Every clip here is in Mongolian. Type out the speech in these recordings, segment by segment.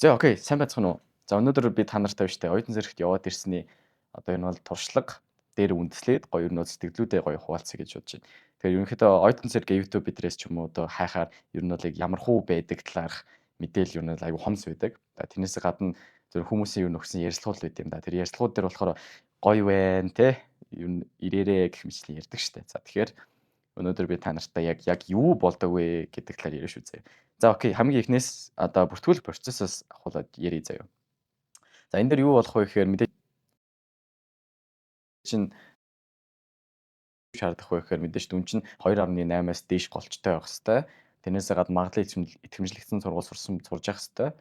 За окей, сайн байцгаана уу? За өнөөдөр би та нартай биштэй оюутан зэрэгт яваад ирсний одоо энэ бол туршлага дээр үндэслээд гоё ер нь сэтгэлдүүдээ гоё хуваалцъя гэж бодож байна. Тэгэхээр ерөнхийдөө оюутан зэрэг YouTube бидрээс ч юм уу одоо хайхаар ер нь бол яг ямар хуу байдаг талаарх мэдээлэл ер нь аюу хомс байдаг. За тэрнээс гадна зөв хүмүүсийн ер нь өгсөн ярилцлагууд байт юм да. Тэр ярилцлагууд дээр болохоор гоё байна те. Ер нь ирээрээ гэх мэтлэн ярьдаг штэ. За тэгэхээр өнөөдөр би та нартай яг юу болдог вэ гэдэг талаар яриа шүү заяа. За окей, хамгийн эхнээс одоо бүртгүүлэх процессоос ахуулаад ярий заяа. За энэ дээр юу болох вэ гэхээр мэдээж чинь шаардах вэ гэхээр мэдээж дүн чинь 2.8-аас дээш голчтой байх хэвээр. Тэрнээсээ гадна магадлал итгэмжлэгдсэн сургууль сурж явах хэвээр.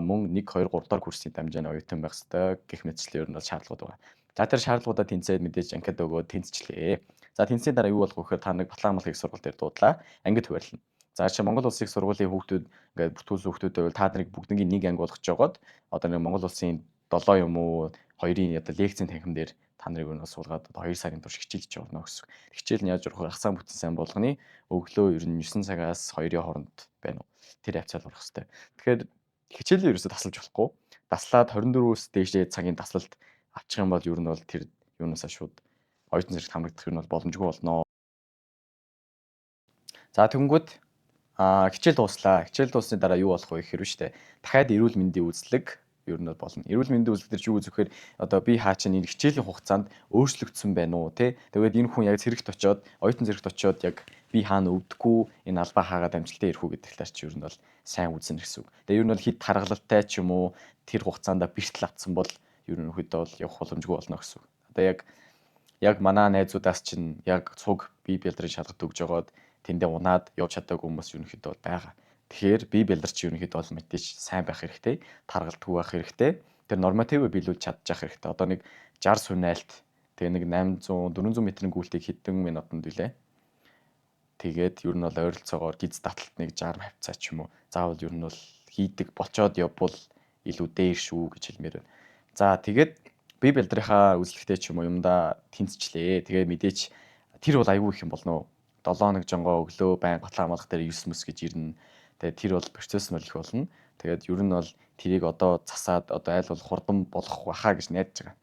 Мөн 1 2 3 дахь курсын дамжааны оюутан байх хэвээр гэх мэтчлэн ер нь бол шаардлагууд байгаа. За тэр шаардлагуудаа тэнцээд мэдээж анкет өгөөд тэнцчлээ. За тэнцсийн дараа юу болох вэ гэхээр та нэг Батлангамал их сургууль дээр дуудлаа. Ангид хуваарлана. За чи Монгол Улсын их сургуулийн хүүхдүүд ингээд бүртгүүлсэн хүүхдүүд байвал та нарыг бүгднийг нэг анги болгож жогоод одоо нэг Монгол Улсын 7 юм уу 2-ын одоо лекцийн танхим дээр та нарыг өнөө суулгаад одоо 2 сарын турш хичээлж явна гэсэн. Хичээл нь яаж урах вэ? Хасаан бүтэн сайн болгоны өглөө ер нь 9 цагаас 2-ын хооронд байна уу? Тэр хавцаал урах хэрэгтэй. Тэгэхээр хичээлээ ерөөсө тасалж болохгүй. Таслаад 24-өөс дээшээ цагийн таслалт авчих юм бол ер нь бол тэр юунасаа шууд оюутан зэрэгт хамрагдах юм бол боломжгүй болно. За тэгэнгүүт хичээл дууслаа. Хичээл дуусны дараа юу болох вэ гэхээр биш үү? Дахиад эрүүл мэндийн үзлэг ер нь болно. Эрүүл мэндийн үзлэг дээр ч юу үзэхээр одоо би хаа чинь энэ хичээлийн хугацаанд өөрчлөгдсөн байна уу те. Тэгээд энэ хүн яг зэрэгт очиод оюутан зэрэгт очиод яг би хаана өвдөхгүй энэ албаа хаагаад амжилтаа ирэх үү гэдэг талаар чи ер нь бол сайн үзнэ гэсэн үг. Тэгээд ер нь бол хэд таргалалтай ч юм уу тэр хугацаанд бэртэл авцсан бол ерөнхийдөө бол явах боломжгүй болно гэсэн үг. Одоо яг манай найзуудаас чинь яг цуг бие бэлдрийн шалгалт өгж жогоод тэндээ унаад явж чадаагүй хүмүүс ерөнхийдөө бол байгаа. Тэгэхээр бие бэлдэр чи ерөнхийдөө бол мэдээж сайн байх хэрэгтэй, таргалтгүй байх хэрэгтэй. Тэр нормативыг биелүүлж чадчих хэрэгтэй. Одоо нэг 60 сунайлт тэгээ нэг 800 400 метрийн гүйлтийг хэдэн минутанд билээ. Тэгээд ер нь бол ойролцоогоор гиз таталт нэг 60 хавцаа ч юм уу. Заавал ер нь бол хийдэг болчоод явбал илүү дээр шүү гэж хэлмээр байна. За тэгээд бие бэлдрийнхаа үзлэгтэй ч юм уу юмдаа тэнцчлээ. Тэгээ мэдээч тэр бол аюу их юм болно. 7 хоног жонгоо өглөө байн готлоо амлах дээр 9 мэс гэж ирнэ. Тэгээд тэр бол процесс нь их болно. Тэгээд ер нь бол тэрийг одоо засаад одоо айл бол хурдан болох баха гэж найдаж байгаа.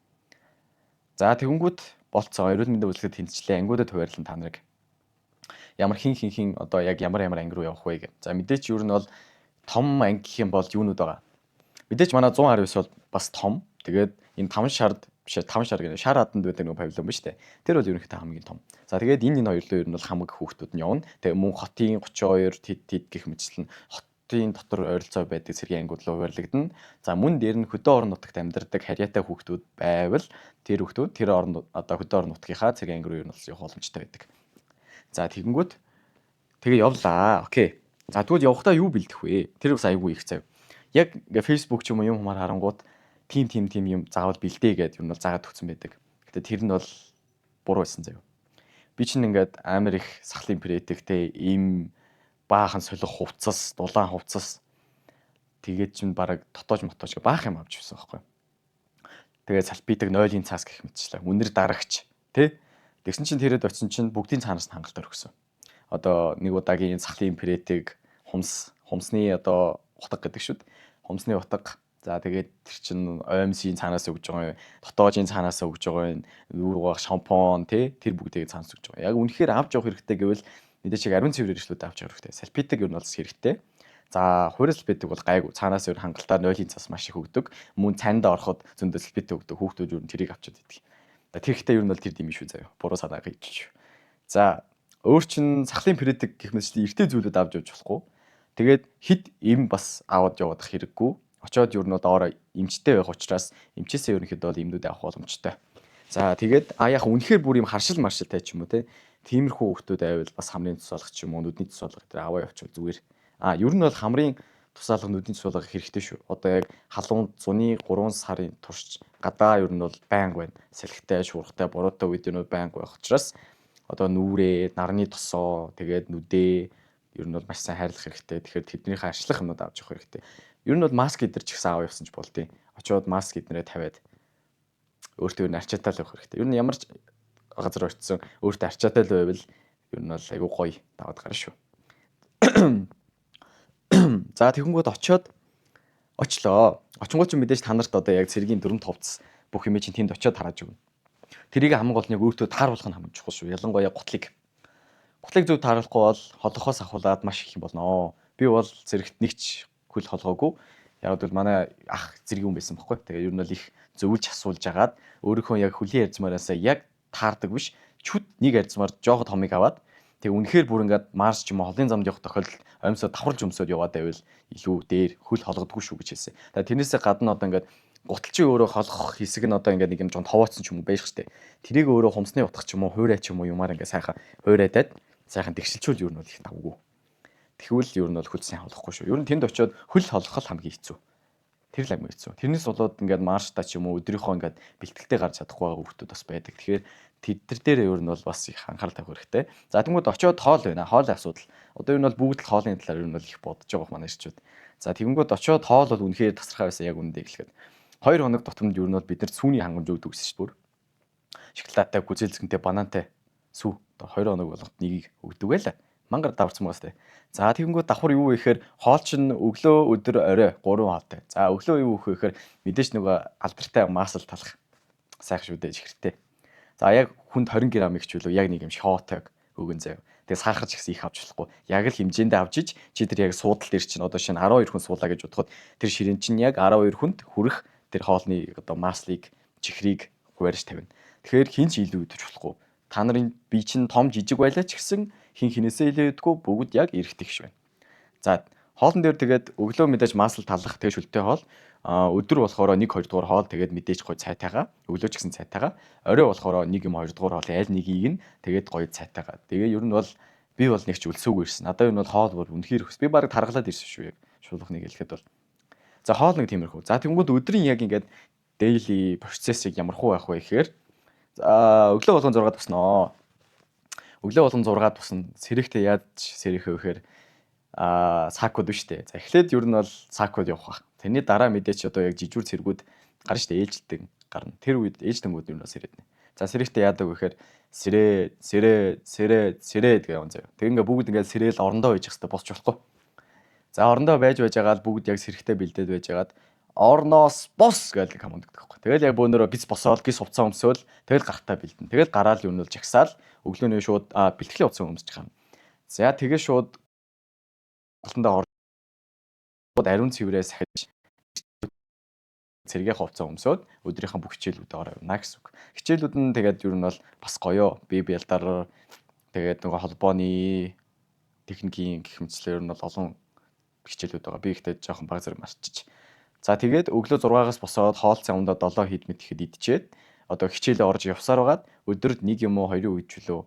За тэгэнгүүт болцоо эрүүл мэндийн үзлэхэд тэнцчлээ. Ангиудад хуваарлан та нарыг ямар хин одоо яг ямар анги руу явах вэ гэх. За мэдээч ер нь бол том анги гэх юм бол юунууд байгаа. Мэдээч манай 119 бол бас том. Тэгээд энэ 5 шард биш 5 шар гэнэ шар аданд байдаг нэг павильон ба штэ. Тэр бол ерөнхийдөө хамгийн том. За тэгээд энэ хоёрлоо ер нь бол хамаг хүүхдүүд нь явна. Тэгээд мөн хотын 32 тэд гэх мэтчлэн хотын дотор ойролцоо байдаг цэргийн ангиуд руу хуваарлагдана. За мөн дээр нь хөдөө орон нутагт амьдардаг харьяатай хүүхдүүд байвал тэр хүүхдүүд тэр орон одоо хөдөө орон нутгийнхаа цэргийн анги руу ер нь бол явах боломжтой байдаг. За тэгэнгүүт тэгээ явлаа. Окей. За тэгвэл явахдаа юу бэлдэх вэ? Тэр бас айгүй их зав. Яг ингээ Facebook ч юм уу юм хумаар харангууд тим юм заавал бэлдээ гэдээ юм бол заагаад өгсөн байдаг. Гэтэ тэр нь бол буруу байсан заяа. Би чинь ингээд амар их сахлын претэгтэй им баахан солих хувцас, дулаан хувцас тэгээд чинь бараг дотоож мотоож баах юм авч ирсэн байхгүй. Тэгээд салпитаг 0-ын цаас гэх мэтчлээ. Үнэр дарагч тий. Тэгсэн чинь тэрэд очисон чинь бүгдийн цаанаас нь хангалт өргөсөн. Одоо нэг удаагийн сахлын претэг хумсны одоо утга гэдэг шүү дээ. Хумсны утга. За тэгээд тэр чин оймсийн цаанаас өгж байгаа юм. Дотоожийн цаанаас өгж байгаа юм. Нүүр угаах шампунь тий тэр бүгдийг цаанаас өгж байгаа. Яг үнэхээр авч явах хэрэгтэй гэвэл мэдээч яг 10 цэвэр хэрэглүүд авч явах хэрэгтэй. Салпитаг юу нь бол хэрэгтэй. За хуурай салпитаг бол гайгүй. Цаанаас өөр хангалтаар 0-ын цас маш их өгдөг. Мөн цанд ороход зөндөө салпитаг өгдөг. Хүүхдүүд юу тэрийг авчиад идэг. Тэр ихтэй юу нь бол тэр юм шүү заяа. Буруу санаа гэж. За өөр чин сахлын претэг гэх мэт эртний зүйлүүд авч явж болохгүй. Тэгээд хит им бас аваад явах хэрэггүй. Очоод юу нь доороо эмчтэй байх учраас эмчээсээ ерөнхийдөө бол имнүүд авах боломжтой. За тэгээд яг үнэхээр бүр юм харшил маршилтай ч юм уу те. Тиймэрхүү хүмүүс байвал бас хамрын тусаалах ч юм уу нүдний тусаалах гэдэг аваа явуул зүгээр. Ер нь бол хамрын тусаалах нүдний тусаалах хэрэгтэй шүү. Одоо яг халуун зуны 3 сарын турш гадаа ер нь бол байнга байна. Салхитай, шуурхтай, бороотой үед нь байнга байх учраас одоо нүрээ, нарны тосоо, тэгээд нүдээ ер нь бол маш сайн хайрлах хэрэгтэй. Тэгэхээр тэднийхээ арчлах юмнууд авч явах хэрэгтэй. Ер нь бол маск эдэр ч гэсэн аваа явсан ч болдیں۔ Очоод маск эднэрээ тавиад өөртөө арчаатай л явах хэрэгтэй. Ер нь ямар ч газар очисон өөртөө арчаатай л байвал ер нь бол айгүй гоё даваад гарна шүү. За тэгэнгүүт очоод Очлоо. Очингууд ч мэдээж та нарт одоо яг цэргийн дүрм товц бүх юм чинь тэнд очиод хараад өгнө. Тэрийг хамгийн гол нь яг өөртөө тааруулах нь хамгийн чухал шүү. Ялангуяа гутлыг. Гутлыг зөв тааруулахгүй бол холохоос ахуулаад маш их юм болно. Би бол зэрэгт нэгч хөл холгоогүй. Яг бол манай ах зэргийн хүн байсан байхгүй. Тэгээ ер нь бол их зөвлж асуулж агаад өөрийнхөө яг хөлийн ярьзмаараасаа яг таардаг биш. Чүт нэг ярьзмаар жоохот хомыг аваад тэг үнэхээр бүр ингээд марш ч юм уу холын замд явах тохиолдолд амьсаа давхарж өмсөд яваад байвал илүү дээр хөл холгодгүй шүү гэж хэлсэн. Тэгээ тэрнээсээ гадна одоо ингээд гуталчин өөрөө холгох хэсэг нь одоо ингээд нэг юм жон товооцсон ч юм уу байж штэ. Тэрийг өөрөө хумсны утгах ч юм уу хуурай ч юм уу юмар ингээд сайхан хуурайдаад сайхан тэгшилчүүл ер нь бол их давгүй. Тэгвэл ер нь бол хөл сайн холохгүй шүү. Ер нь тэнд очиод хөл холгох хамгийн хэцүү. Тэр л амар хэцүү. Тэрнээс болоод ингээд маршта ч юм уу өдрийнхөө ингээд бэлтгэлтэй гарч чадахгүй байгаа хүмүүс бас байдаг. Тэгэхээр тэд дээр ер нь бол бас их анхаарал тавих хэрэгтэй. За тэгмүүд очиод хоол байна. Хоолын асуудал. Одоо ер нь бол бүгд л хоолны талаар ер нь бол их бодож байгаа манай ирчүүд. За тэгмүүд очиод хоол бол үнэхээр тасархай байсан яг үнэндээ эхлэхэд. 2 хоног тутамд ер нь бол бид нар сүүний хангамж өгдөг гэсэн шүү дээ. Шоколадтай, гүзэлцгэнтэй, банантай сүү. Одоо 2 хоног болгоод нэгийг өгдөг байлаа. Мангар даварцсан байгаас тээ. За тэгэнгүүт давхар юу вэ гэхээр хоол чинь өглөө өдөр орой 3 хоолтой. За өглөө юу өгөх вэ гэхээр мэдээж нөгөө алдартай масл талах сайхан шүү дээ чихэртэй. За яг хүнд 20 г ихчүүлөө яг нэг юм шоотойг өгөн заяа. Тэгээ сахар ч гэсэн их авч болохгүй. Яг л хэмжээндээ авч иж чи тэр яг суудал дээр чинь одоо шинэ 12 хүн суулаа гэж бодоход тэр ширээн чинь яг 12 хүнд хүрэх тэр хоолны одоо маслыг чихрийг хуваарьж тавина. Тэгэхээр хин ч илүү идэж болохгүй. Та нарын бие чинь том жижиг байлаа ч гэсэн хин хинээсээ илээдгүй бүгд яг эргэдэг ш байна. За хоолн дээр тэгээд өглөө мэдээж масл талах тэгээ шүлтэй хоол өдөр болохоор 1-2 дугаар хоол тэгээд мэдээж гоё цайтайгаа өглөө ч гэсэн цайтайгаа орой болохоор 1 юм 2 дугаар хоол аль нэгийг нь тэгээд гоё цайтайгаа. Тэгээ ер нь бол би бол нэг ч өлсөөгүй ирсэн. Надад ер нь бол хоол бүр үнэхээр хөс. Би баг таргалаад ирсэн шүү яг шуулгахныг хэлэхэд бол. За хоол нэг тиймэрхүү. За тэгвэл өдрийн яг ингээд daily процессыг ямархуу байх вэ гэхээр за өглөө болгон 6-д туснаа. Өглөө болгон 6-д тусна. Сэрэхтэй яаж сэрэхээ гэхээр сакууд биш үү. За эхлээд ер нь бол сакууд явах баг. Тэрний дараа мэдээч одоо яг жижүүр цэргүүд гарна шүү дээ. Ээлжлдэг гарна. Тэр үед ээлжтэнгүүд ер нь бас сэрэднэ. За сэрэхтэй яадаг вэ гэхээр сэрээ гэх юм заяа. Тэг ингээ бүгд ингээ сэрээл орондоо байж хэвээр босч болохгүй. За орондоо байж байгаад бүгд яг сэрэхтэй бэлдээд байжгаад орноос бос гэдэг команд гэдэг байхгүй. Тэгэл яг бөөнөрөө гис босоод гис хувцас өмсөөл тэгэл гартаа бэлдэн. Тэгэл гараал юм бол жагсаал өглөөний шууд бэлтгэлийн хувцас өмсөж гарна. За тэгээ шууд голтондоо ороод ариун цэврээ сахиж цэргийн хувцас өмсөд өдрийнхөө бүх хичээлүүдэд ороо явна гэсэн үг. Хичээлүүд нь тэгээд ер нь бол бас гоёо. Би бэлдар тэгээд нөгөө холбооны техникийн гэх мэтчлэр нь бол олон хичээлүүд байгаа. Би ихтэй жоохон баг зэрэг марчиж. За тэгээд өглөө 6-аас босоод хоол цавндаа 7 хэд мэт ихэд идчихэд одоо хичээлээ орж явсаар байгаад өдөрт 1 юм уу 2 үед ч үлээ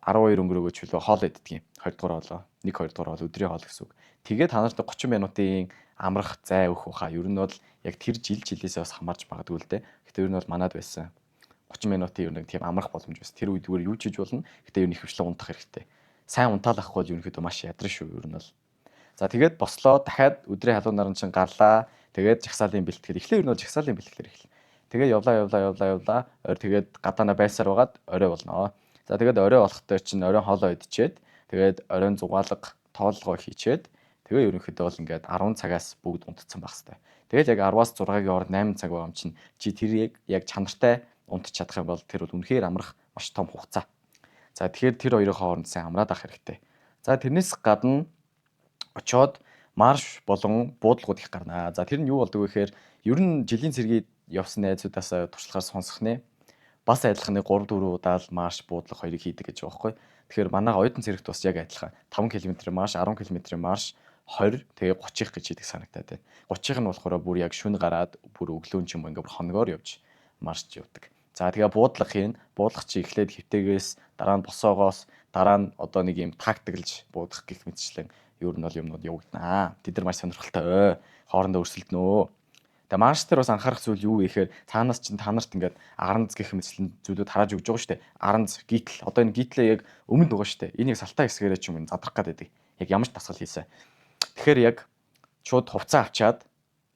12 өнгөрөөгөө ч үлээ хоол иддэг юм. 20 дугаар хоолоо 1-2 дугаар хоол өдрийн хоол гэсэн үг. Тэгээд та нарт 30 минутын амрах зай өгөх баха. Ер нь бол яг тэр жилээсээ бас хамаарч магадгүй л дээ. Гэтэ ер нь бол манад байсан 30 минутын ер нь тийм амрах боломж байсан. Тэр үед зүгээр юу ч хийж болно. Гэтэ ер нь их хвчлэн унтах хэрэгтэй. Сайн унтаалахгүй бол ерөнхийдөө маш ядарна шүү ер нь бол. За тэгээд бослоо дахиад өдрийн халуун наран чинь гарлаа. Тэгээд жагсаалын бэлтгэл эхлээ ер нь бол жагсаалын бэлтгэлээр эхэлнэ. Тэгээд явлаа. Орой тэгээд гадаана байсаар байгаад орой болно. За тэгээд орой болохтой чинь оройн хоолоо идчихэд тэгээд оройн зугаалга тоолгоо хийчихэд тэгээ ерөнхийдөө бол ингээд 10 цагаас бүгд унтцсан байх хэвээр. Тэгээд яг 10-аас 6-гийн хооронд 8 цаг байгаа юм чинь чи тэр яг чанартай унтж чадах юм бол тэр бол үнэхээр амрах маш том хугацаа. За тэгэхээр тэр хоёрын хооронд сайн амраад авах хэрэгтэй. За тэрнээс гадна очоод марш болон буудалгууд их гарнаа. За тэр нь юу болдог вэ гэхээр ер нь жилийн цэргийг явсан найзуудаас туршлагаар сонсох нэ бас адилхан 3-4 удаа л марш буудлага хоёрыг хийдэг гэж байгаа байхгүй. Тэгэхээр манай оюутан цэрэгт бас яг адилхан 5 км марш, 10 км марш, 20 тэгээ 30-х гэж хийдэг санагдаад байна. 30-х нь болохоор бүр яг шүн гараад бүр өглөө ч юм уу ингээд хоногоор явж маршж явдаг. За тэгээ буудлага хийн. Буудлага чи эхлээд хэвтээгээс дараа нь босоогоос дараа нь одоо нэг юм тактиклж буудах гэх мэтчлэн ер нь бол юмнууд явагдана. Тэд нар маш сонирхолтой. Хоорондоо өрсөлдөнө. Тэгээ марш дээр бас анхаарах зүйл юу вэ гэхээр цаанаас чинь та нарт ингээд аранц гэх мэтчлэн зүйлүүд харааж өгж байгаа шүү дээ. Аранц, гítл. Одоо энэ гíтлээ яг өмнөд байгаа шүү дээ. Энийг салтаа хэсгээрээ ч юм задрах гэдэг. Яг ямар ч дасгал хийсэн. Тэгэхээр яг шууд хувцас авчаад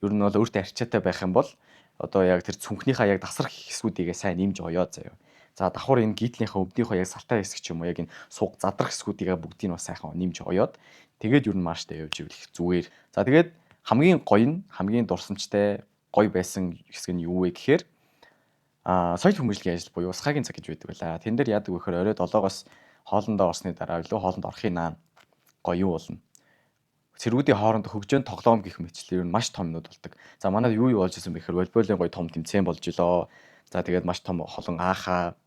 ер нь бол өөртөө арчаатай байх юм бол одоо яг тэр цүнхнийхаа яг дасрах хэсгүүдийгээ сайн нэмж оёо заяа. За давхар энэ гíтлийнхаа өвднийхөө яг салтаа хэсэг ч юм уу яг энэ суг задрах хэсгүүдийгээ бүгдийг нь бас сайхан нэмж оёод тэгээд ер нь марштай явж ивэл их зүгээр. За тэгээд хамгийн гоё нь хамгийн дурсамжтай гоё байсан хэсэг нь юу вэ гэхээр соёл хүмүүжлэгийн ажил буюу схагийн цаг гэж байдаг байлаа. Тэн дээр яадаг вэ гэхээр орой 7-оос хоолндоо орсны дараа илүү хоолнд орохын наан гоё юу болно. Цэргүүдийн хооронд хөгжөөнд тоглоом гэх мэтчлэр ер нь маш том юмнууд болдог. За манайд юу болж исэн бэ гэхээр волейболын гоё том тэмцээн болж илоо. За тэгээд маш том холон аахаа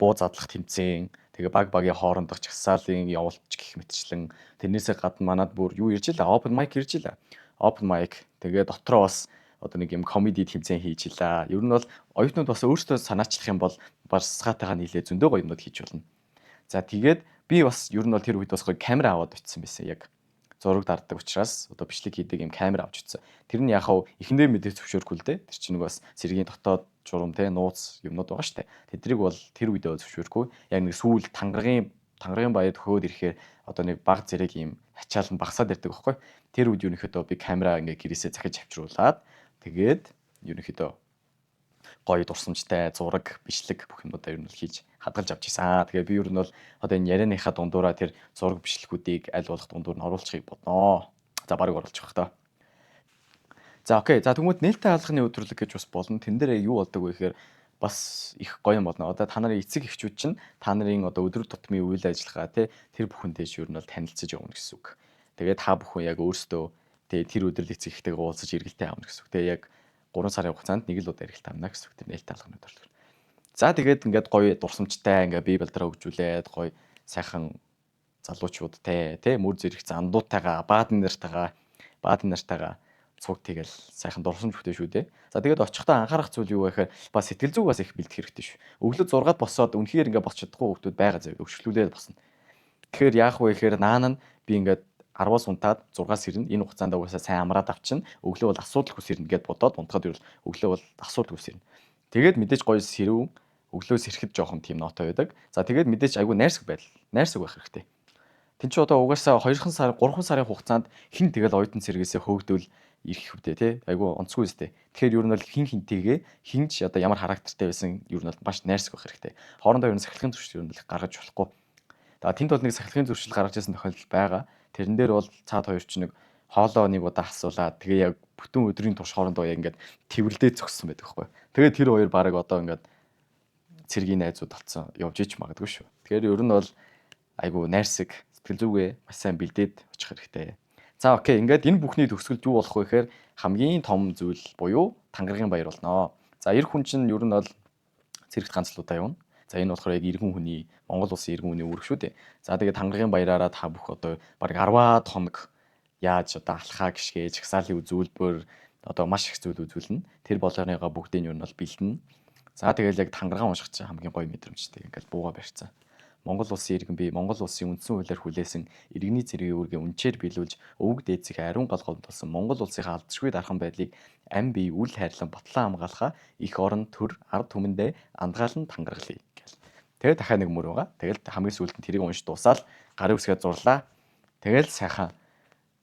буу задлах тэмцээн, тэгээ баг багийн хоорондох чагсаалын явуулч гэх мэтчлэн тэрнээсээ гадна манад бүр юу ирж илаа, open mic ирж илаа. Open mic тэгээ дотроо бас одоо нэг юм комеди тэмцээн хийж илаа. Ер нь бол оюутнууд бас өөрсдөө санаачлах юм бол бас схатайгаа нийлээ зөндөө гоё юмнууд хийж болно. За тэгээд би бас ер нь бол тэр үед бас гоё камера аваад очсон байсан яг. Зураг дарддаг учраас одоо бичлэг хийдэг юм камера авч утсан. Тэр нь яхав эхэндээ мэдээ зөвшөөрөхгүй л дээ. Тэр чинь нэг бас цэргийн дотоод журам те нууц юмнууд байгаа штэ. Тэдрийг бол тэр үедээ зөвшөөрөхгүй. Яг нэг сүүл тангаргийн баяд хөөд ирэхээр одоо нэг баг зэрэг юм ачаал нь багасаад ирдэг байхгүй. Тэр үед ерөнхийдөө би камера ингээ гэрээсээ захиж авчруулад тэгээд ерөнхийдөө гоё дурсамжтай зураг, бичлэг бүх юмудаа ер нь хийж хадгалж авч ирсэн. Тэгээ би ер нь бол одоо энэ ярианыхаа дундуура тэр зураг бичлэгүүдийг аль болох дундуур нь оруулахыг бодноо. За барыг оруулж явах та. За окей. За тэгмүүд нээлттэй хаалганы өдрөлөг гэж бас болно. Тэн дээр юу болдог вэ гэхээр бас их гоё юм болно. Одоо та нарын эцэг эхчүүд чинь та нарын одоо өдөр тутмын үйл ажиллагаа тэр бүхэндээ ер нь бол танилцж явна гэсэн үг. Тэгээ та бүхэн яг өөрсдөө тэр өдрөл эцэг эхтэйгээ уулзаж эргэлтээ авна гэсэн үг. Тэгээ яг 3 сарын хугацаанд нэг л удаа эргэлтээ авна гэсэн үг. Тэр нээлттэй хаалганы өдрөлөг. За тэгээд ингээд гоё дурсамжтай ингээд бие балдраа хөгжүүлээд гоё сайхан залуучуудтай мөр зэрэг зандуутайгаа баадын нартайгаа цуг тэгэл сайхан дурсамж бүтээн шүү дээ. За тэгээд очихдоо анхаарах зүйл юу вэ гэхээр бас сэтгэл зүйн бас их бэлдэх хэрэгтэй шүү. Өглөө 6-д босоод үнэхээр ингээд босч чадахгүй хүмүүс байгаа зэрэг өвчлүүлээд босно. Тэгэхээр яах вэ гэхээр наан нь би ингээд 10-аас унтаад 6-аас ирнэ. Энэ хугацаанд угаасаа сайн амраад авчин. Өглөө бол асуудалгүй сэрнэ гэд бодоод унтахад ирвэл өглөө бол асуудалгүй сэрнэ. Тэгээд мэдээж гоё сэрв өглөөс ирэхэд жоохон тийм нотой байдаг. За тэгээд мэдээж айгүй найрсаг байх хэрэгтэй. Тин ч одоо угаасаа 2 сар 3 сарын хугацаанд хин тэгэл оюутан цэргээсээ хөөгдөл ирэх хүвдэ тий айгүй онцгүй үстэй. Тэгэхээр ер нь бол хинтэйгээ хинч одоо ямар характертай байсан ер нь бол маш найрсаг байх хэрэгтэй. Хоорондоо ер нь сахилгын зөрчил ер нь л гаргаж болохгүй. За тэнд бол нэг сахилгын зөрчил гаргаж ирсэн тохиолдол байгаа. Тэрэн дээр бол цаад хоёр ч нэг хоолоо нэг удаа асуулаад тэгээ яг бүтэн өдрийн турш хоорондоо яг ингээд тэрвэрлдээ зогссон байдаг байхгүй. Тэгээ тэр хоёр баг одоо ингээд цэргийн найзууд болсон явж ич магадгүй шүү. Тэгэхээр ер нь бол айгүй найрсаг сэтгэл зүгээ маш сайн бэлдээд очих хэрэгтэй. За окей, ингээд энэ бүхний төгсгөлд юу болох вэ гэхээр хамгийн том зүйл буюу тангаргийн баяр болно. За эр хүн чинь ер нь бол цэрэгт ганц л удаа явна. За энэ болохоор яг иргэн хүний Монгол улсын иргэн хүний үүрэг шүү дээ. За тэгээд тангаргийн баяраараа та бүх одоо баг 10-аад хоног яаж одоо алхаа гიშгээ, жагсаалын үзүүлбэр одоо маш их зүйл үзүүлнэ. Тэр болгоныгоо бүгдийг нь ер нь бол бэлдэнэ. За тэгэл яг тангаргаан унших чинь хамгийн гоё мэдрэмжтэй. Ингээл бууга барьцсан. Монгол улсын иргэн бий Монгол улсын үндсэн хуулиар хүлээсэн иргэний цэргийн үүргээ үнчээр биелүүлж өвөг дээдсийнхээ ариун голгоомд болсон Монгол улсынхаа алдшгүй дархан байдлыг ам бие үл хайрлан батлан хамгаалахаа их орон төр ард түмэндээ андгаалan тангаргалъя гэл. Тэгээд дахиад нэг мөр байгаа. Тэгэл хамгийн сүүлд нь тэрийг уншиж дуусаад гарын үсгээ зурлаа. Тэгэл сайхан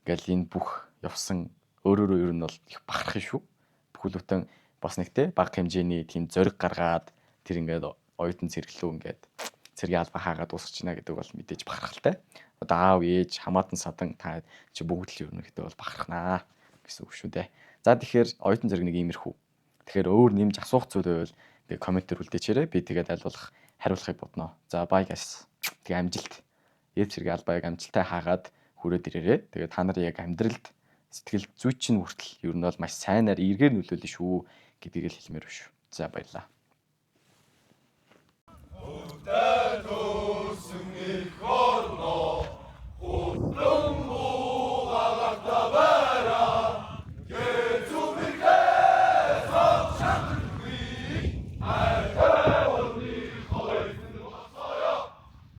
ингээл энэ бүх явсан өөрөөрөө ер нь бол их бахарх шүү. Бүхэлдээ бас нэг баг хэмжээний тийм зориг гаргаад тэр ингээд оюутан цэргэлүү ингээд цэргийн албаа хаагаад дуусчихна гэдэг бол мэдээж бахархалтай. Одоо аав ээж хамаатан садан та чи бүгд л ерөнхийдөө бол бахархнаа гэсэн үг шүү дээ. За тэгэхээр оюутан цэрэг нэг иймэрхүү. Тэгэхээр өөр нэмж асуух зүйл байвал би комментээр үлдээчээрэй. Би тэгээд аль болох хариулахыг бодноо. За bye guys. Тэгээ амжилт. Ээж цэргийн албааг амжилттай хаагаад хүрээд ирээрэй. Тэгээд та нарын яг амьдралд сэтгэл зүйч нь хүртэл ер нь бол маш сайнаар эргээр нөлөөлнө шүү гэдгийг л хэлмээр байна шүү. За баярлалаа.